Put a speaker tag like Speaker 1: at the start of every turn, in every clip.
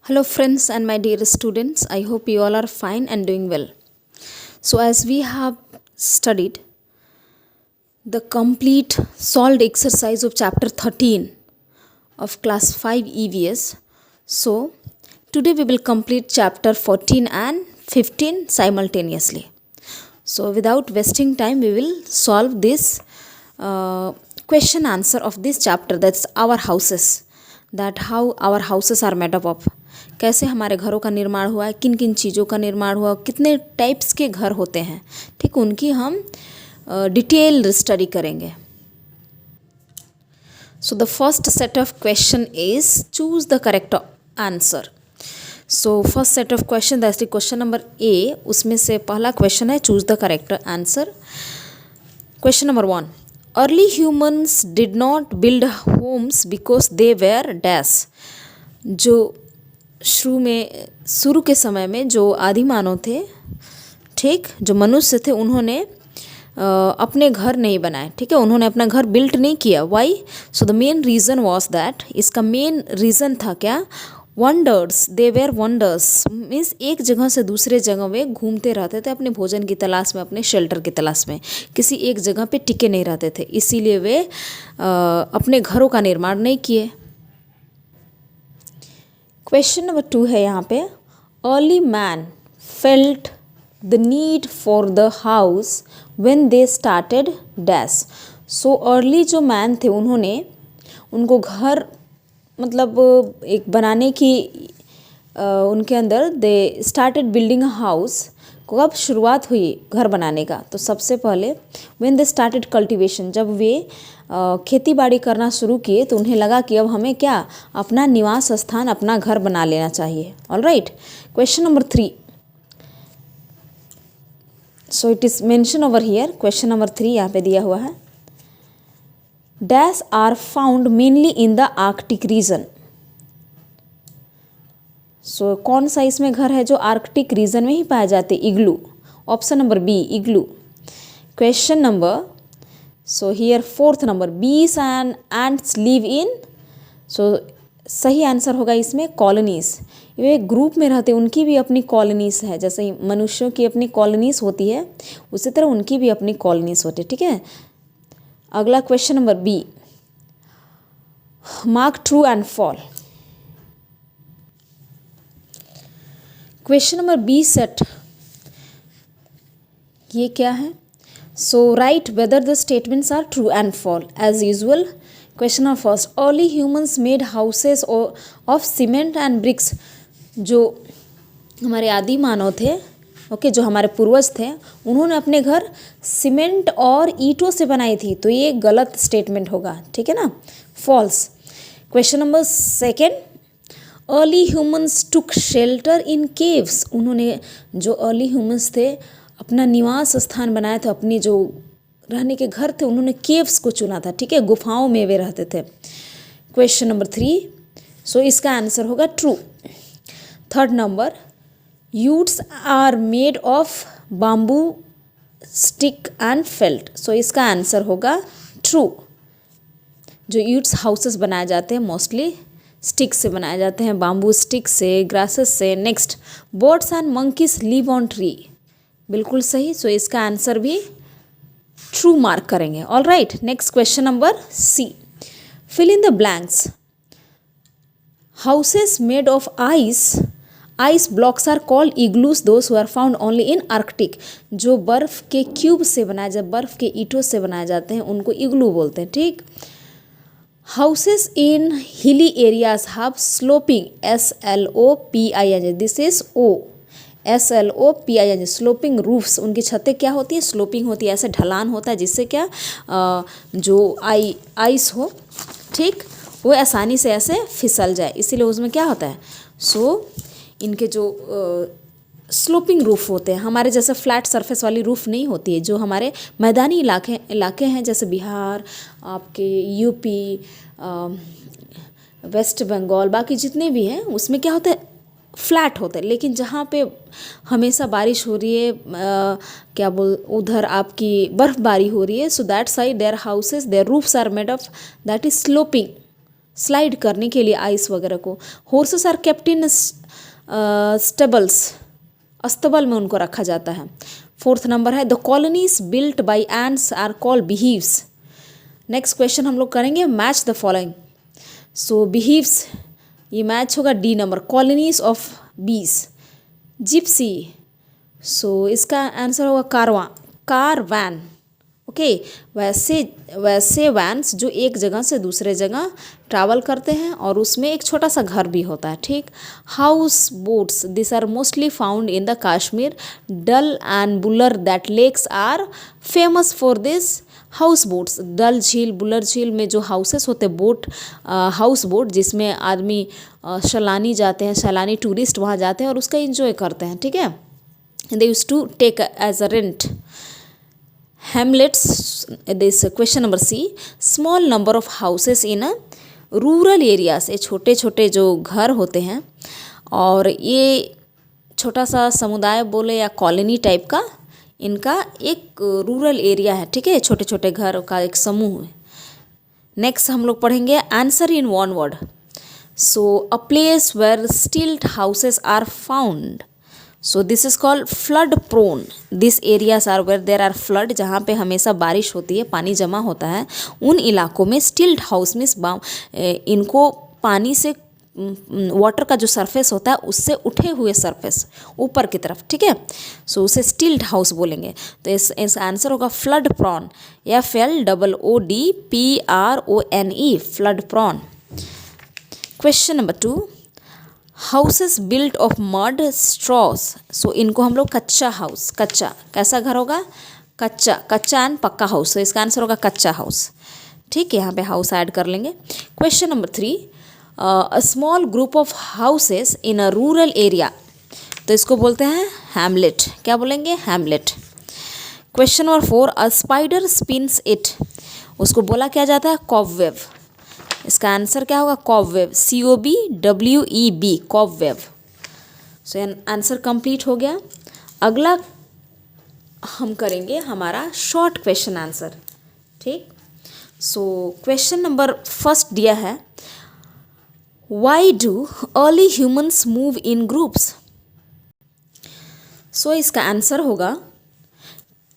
Speaker 1: Hello, friends, and my dear students. I hope you all are fine and doing well. So, as we have studied the complete solved exercise of chapter 13 of class 5 EVS, so today we will complete chapter 14 and 15 simultaneously. So, without wasting time, we will solve this question answer of this chapter, that's our houses, that how our houses are made up of. कैसे हमारे घरों का निर्माण हुआ है, किन किन चीज़ों का निर्माण हुआ, कितने टाइप्स के घर होते हैं, ठीक, उनकी हम डिटेल स्टडी करेंगे. So the first set of question is choose the correct answer. So first set of question that's the question number A. उसमें से पहला क्वेश्चन है choose the correct answer. Question number 1. Early humans did not build homes because they were dash. जो शुरू के समय में जो आदि मानव थे, ठीक, जो मनुष्य थे, उन्होंने अपने घर नहीं बनाए, ठीक है, उन्होंने अपना घर बिल्ट नहीं किया. Why? So the main reason was that, इसका मेन रीज़न था क्या? Wonders. They were wonders means एक जगह से दूसरे जगह वे घूमते रहते थे अपने भोजन की तलाश में, अपने शेल्टर की तलाश में, किसी एक जगह पे टिके नहीं रहते थे, इसीलिए वे अपने घरों का निर्माण नहीं किए. क्वेश्चन नंबर 2 है यहाँ पे. Early man felt the need for the house when they started dash. So early जो मैन थे उनको घर मतलब एक बनाने की उनके अंदर they started building a house. कब शुरुआत हुई घर बनाने का? तो सबसे पहले व्हेन दे स्टार्टेड कल्टीवेशन, जब वे खेती बाड़ी करना शुरू किए तो उन्हें लगा कि अब हमें क्या, अपना निवास स्थान, अपना घर बना लेना चाहिए. All right. Question number 3. So it is mention over here. Question number 3 यहाँ पे दिया हुआ है. Dash are found mainly in the Arctic region. So कौन सा इसमें घर है जो आर्कटिक रीजन में ही पाए जाते? Igloo. Option number B, igloo. Question number, so here fourth number, bees and ants live in. So सही आंसर होगा इसमें कॉलोनीज. वे ग्रुप में रहते, उनकी भी अपनी कॉलोनीज है, जैसे मनुष्यों की अपनी कॉलोनीज होती है उसी तरह उनकी भी अपनी कॉलोनीज होती है, ठीक है. अगला question number B, mark true and fall. Question number B set, ये क्या है? So write whether the statements are true and fall as usual. Question number first, early humans made houses of cement and bricks. जो हमारे आदि मानव थे, okay, जो हमारे पूर्वज थे, उन्होंने अपने घर सीमेंट और ईंटों से बनाई थी, तो ये गलत स्टेटमेंट होगा, ठीक है ना, false. Question number second, early humans took shelter in caves. उन्होंने, जो अर्ली ह्यूमन्स थे, अपना निवास स्थान बनाया था, अपनी जो रहने के घर थे उन्होंने केव्स को चुना था, ठीक है, गुफाओं में वे रहते थे. क्वेश्चन नंबर 3, सो इसका आंसर होगा true. Third number, yurts are made of bamboo stick and felt. So इसका आंसर होगा ट्रू. जो यूट्स हाउसेस बनाए जाते हैं मोस्टली स्टिक से बनाए जाते हैं, बाम्बू स्टिक से, ग्रासेस से. Next, birds and monkeys live on tree. बिल्कुल सही. सो इसका आंसर भी ट्रू मार्क करेंगे. All right. Next question number C, fill in the blanks. Houses made of ice blocks are called igloos, those who are found only in Arctic. जो बर्फ के cube से बनाए जाते, बर्फ के ईंटों से बनाए जाते हैं, उनको इग्लू बोलते हैं, ठीक. Houses in hilly areas have sloping, SLOPING, this is SLOPING, sloping roofs. उनकी छतें क्या होती है? स्लोपिंग होती है, ऐसे ढलान होता है जिससे क्या, जो आइस हो, ठीक, वो आसानी से ऐसे फिसल जाए, इसीलिए उसमें क्या होता है, सो इनके जो स्लोपिंग रूफ होते हैं, हमारे जैसे फ्लैट सरफेस वाली रूफ नहीं होती है. जो हमारे मैदानी इलाके हैं जैसे बिहार, आपके यूपी, वेस्ट बंगाल, बाकी जितने भी हैं, उसमें क्या होता है, फ्लैट होते हैं. लेकिन जहाँ पे हमेशा बारिश हो रही है, उधर आपकी बर्फबारी हो रही है, so that side there houses, there roofs are made of, that is sloping. Slide करने के लिए आइस वगैरह को। Horses are kept in stables, अस्तबल में उनको रखा जाता है। फोर्थ नंबर है the colonies built by ants are called beehives. Next question हम लोग करेंगे match the following. So beehives ये मैच होगा D number, colonies of bees. Gypsy, so इसका आंसर होगा कारवां, कार वैन। ओके, वैसे वैन्स जो एक जगह से दूसरे जगह ट्रैवल करते हैं और उसमें एक छोटा सा घर भी होता है, ठीक। House boats, this are mostly found in the Kashmir, Dal and Wular that lakes are famous for this house boats. Dal झील, बुलर झील में जो हाउसेस होते हैं, बोट, हाउस बोट, जिसमें आदमी सैलानी जाते हैं, सैलानी टूरिस्ट वहाँ जाते हैं और उसका इंजॉय करते हैं, ठीक है। They use to take as a rent. Hamlets, this question number C, small number of houses in a rural areas, ये छोटे छोटे जो घर होते हैं और ये छोटा सा समुदाय बोले या कॉलोनी टाइप का, इनका एक रूरल एरिया है, ठीक है, छोटे छोटे घर का एक समूह है। नेक्स्ट हम लोग पढ़ेंगे answer in one word. So a place where stilt houses are found, so this is called flood prone. This areas are where there are flood, जहाँ पे हमेशा बारिश होती है, पानी जमा होता है, उन इलाकों में स्टिल्ट हाउस मीन्स इनको पानी से वाटर का जो सरफेस होता है उससे उठे हुए सरफेस ऊपर की तरफ, ठीक है, सो उसे स्टिल्ट हाउस बोलेंगे। तो इस आंसर होगा flood prone, FLOODPRONE, flood prone. Question number 2, houses built of mud straws, so इनको हम लोग कच्चा हाउस, कच्चा कैसा घर होगा, कच्चा, कच्चा एंड पक्का हाउस, तो इसका आंसर होगा कच्चा हाउस, ठीक है, यहाँ पे हाउस ऐड कर लेंगे। Question number 3, a small group of houses in a rural area, तो इसको बोलते हैं हैमलेट, क्या बोलेंगे, hamlet. Question number 4, a spider spins it, उसको बोला क्या जाता है, कॉबवेब, इसका आंसर क्या होगा, cobweb, COBWEB, cobweb. So answer complete हो गया। अगला हम करेंगे हमारा शॉर्ट क्वेश्चन आंसर, ठीक। सो क्वेश्चन नंबर फर्स्ट दिया है, why do early humans move in groups, so इसका आंसर होगा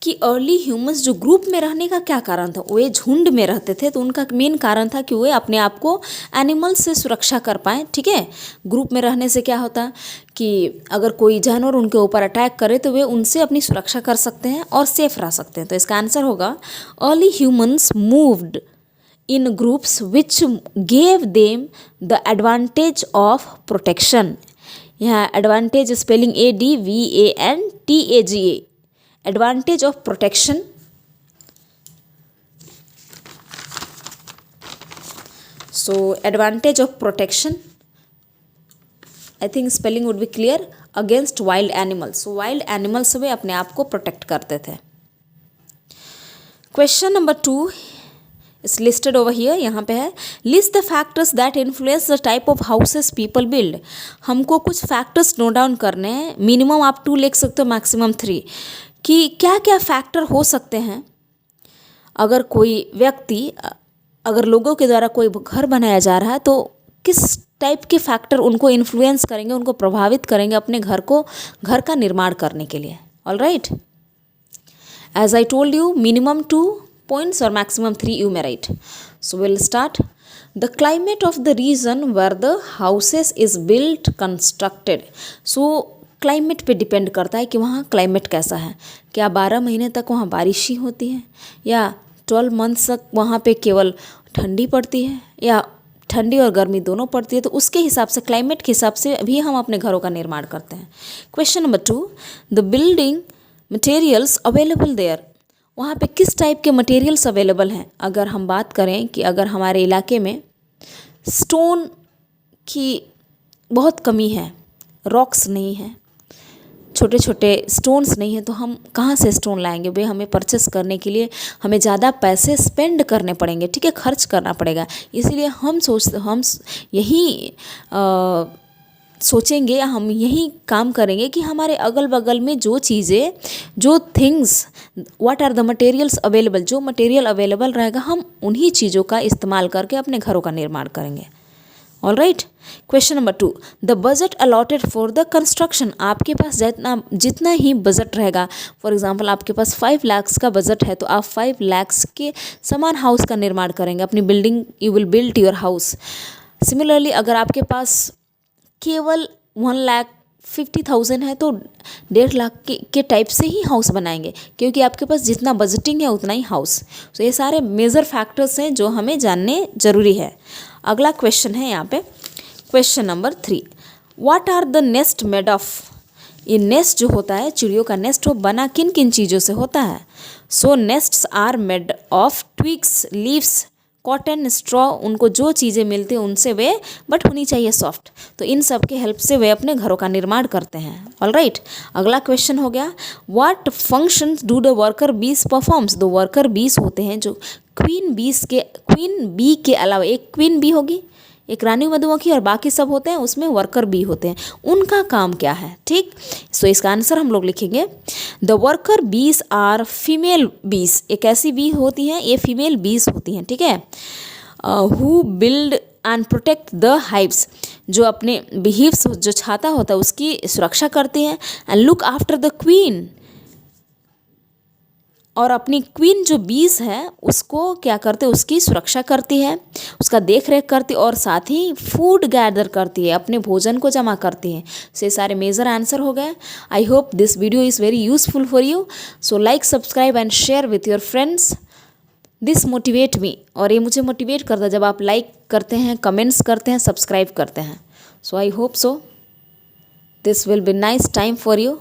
Speaker 1: कि अर्ली ह्यूमंस जो ग्रुप में रहने का क्या कारण था, वे झुंड में रहते थे, तो उनका मेन कारण था कि वे अपने आप को एनिमल्स से सुरक्षा कर पाएँ, ठीक है। ग्रुप में रहने से क्या होता है कि अगर कोई जानवर उनके ऊपर अटैक करे तो वे उनसे अपनी सुरक्षा कर सकते हैं और सेफ रह सकते हैं, तो इसका आंसर होगा early humans moved in groups which gave them the advantage of protection. यहाँ advantage spelling ADVANTAGE, advantage of protection। so advantage of protection, I think spelling would be clear, against wild animals, so wild animals से वे अपने आप को protect करते थे। Question number 2 is listed over here, यहाँ पे है, list the factors that influence the type of houses people build. हमको कुछ फैक्टर्स नोट डाउन करने हैं, मिनिमम आप 2 लिख सकते हो, मैक्सिमम 3, कि क्या क्या फैक्टर हो सकते हैं अगर कोई व्यक्ति, अगर लोगों के द्वारा कोई घर बनाया जा रहा है तो किस टाइप के फैक्टर उनको इन्फ्लुएंस करेंगे, उनको प्रभावित करेंगे अपने घर का निर्माण करने के लिए। All right, as I told you, minimum 2 points और maximum 3 you may write। so we'll start, the climate of the region where the houses is built constructed, so climate पे डिपेंड करता है कि वहाँ क्लाइमेट कैसा है, क्या 12 महीने तक वहाँ बारिश ही होती है या 12 मंथ्स तक वहाँ पे केवल ठंडी पड़ती है या ठंडी और गर्मी दोनों पड़ती है, तो उसके हिसाब से, क्लाइमेट के हिसाब से भी हम अपने घरों का निर्माण करते हैं। Question number 2, the building materials available there, वहाँ पे किस टाइप के मटेरियल्स अवेलेबल हैं। अगर हम बात करें कि अगर हमारे इलाके में स्टोन की बहुत कमी है, रॉक्स नहीं है, छोटे छोटे स्टोन्स नहीं है, तो हम कहाँ से स्टोन लाएंगे, वे हमें परचेस करने के लिए हमें ज़्यादा पैसे स्पेंड करने पड़ेंगे, ठीक है, खर्च करना पड़ेगा। इसीलिए हम यही सोचेंगे या हम यही काम करेंगे कि हमारे अगल बगल में जो चीज़ें, जो things, what are the materials available, जो मटेरियल अवेलेबल रहेगा हम उन्हीं चीज़ों का इस्तेमाल करके अपने घरों का निर्माण करेंगे। All right. Question number 2, the budget allotted for the construction. आपके पास जितना ही बजट रहेगा, फॉर एग्जांपल आपके पास 5 लाख का बजट है तो आप 5 लाख के समान हाउस का निर्माण करेंगे, अपनी building, you will build your house. Similarly अगर आपके पास केवल 1,50,000 है तो 1.5 लाख के टाइप से ही हाउस बनाएंगे, क्योंकि आपके पास जितना बजटिंग है उतना ही हाउस। तो ये सारे मेजर फैक्टर्स हैं जो हमें जानने जरूरी है। अगला क्वेश्चन है यहाँ पे, question number 3, what are the nest made of. ये नेस्ट जो होता है, चिड़ियों का नेस्ट, वो बना किन किन चीज़ों से होता है। So nests are made of twigs, leaves, cotton, straw. उनको जो चीज़ें मिलती हैं उनसे वे, बट होनी चाहिए सॉफ्ट, तो इन सब के हेल्प से वे अपने घरों का निर्माण करते हैं। All right. अगला क्वेश्चन हो गया, what functions do the worker बीस परफॉर्म्स। दो वर्कर बीस होते हैं जो क्वीन बी के अलावा, एक क्वीन बी होगी, एक रानी मधुमक्खी, और बाकी सब होते हैं उसमें वर्कर बी होते हैं, उनका काम क्या है। ठीक, सो इसका आंसर हम लोग लिखेंगे, द वर्कर बीस आर फीमेल बीस। एक ऐसी बी होती हैं, ये फीमेल बीस होती हैं, ठीक है, who build and protect the hives, जो अपने बिहीव्स, जो छाता होता है उसकी सुरक्षा करती हैं, and look after the queen, और अपनी क्वीन जो बीस है उसको क्या करते, उसकी सुरक्षा करती है, उसका देख रेख करती है, और साथ ही फूड गैदर करती है, अपने भोजन को जमा करती है। सो ये सारे मेजर आंसर हो गए। I hope this video is very useful for you. So like, subscribe and share with your friends. This motivate me, और ये मुझे मोटिवेट करता है जब आप लाइक करते हैं, कमेंट्स करते हैं, सब्सक्राइब करते हैं। So I hope so this will be nice time for you.